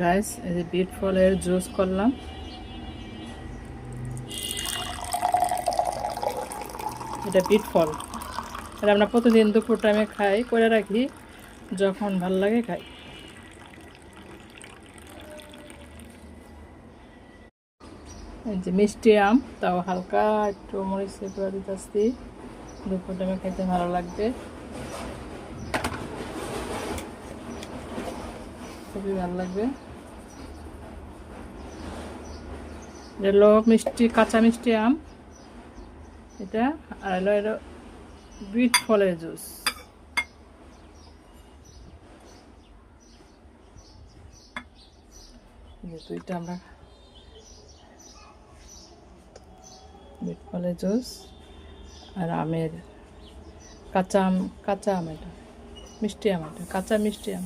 Guys, এই যে bit ফলের জুস করলাম। এটা বিট ফল, এটা আমরা প্রতিদিন দুপুর টাইমে খাই, করে রাখি, যখন ভাল লাগে খাই। এই যে মিষ্টি আম, তাও হালকা একটু মরিচে করে দিতেছি, দুপুর টাইমে খাইতে ভালো লাগবে, খুবই ভালো লাগবে। এটা হলো মিষ্টি, কাঁচা মিষ্টি আম এটা, আর হলো এটা বিট ফলের জুস। দুইটা আমরা বিট ফলের জুস আর আমের কাঁচা আম, এটা মিষ্টি আম, এটা কাঁচা মিষ্টি আম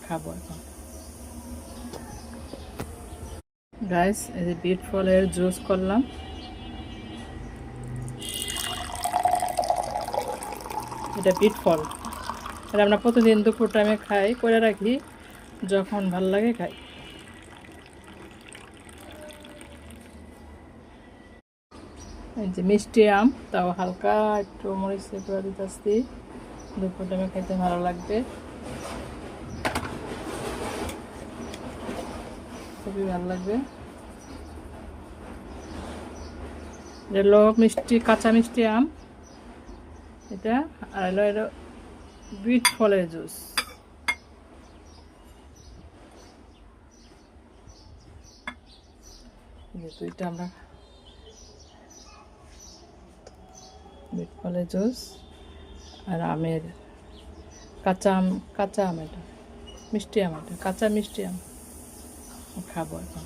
খাবো এখন। গাইস, এই যে বিট ফলের জুস করলাম। এটা বিট ফল, এটা আমরা প্রতিদিন দুপুর টাইমে খাই, করে রাখি, যখন ভাল লাগে খাই। এই যে মিষ্টি আম, তাও হালকা একটু মরিচে করে দিতেছি, দুপুর টাইমে খাইতে ভালো লাগবে, খুবই ভালো লাগবে। এটা হলো মিষ্টি, কাঁচা মিষ্টি আম এটা, আর হলো এটা বিট ফলের জুস। দুইটা আমরা বিট ফলের জুস আর আমের কাঁচা আম, এটা মিষ্টি আম, এটা কাঁচা মিষ্টি আম খাবো এখন।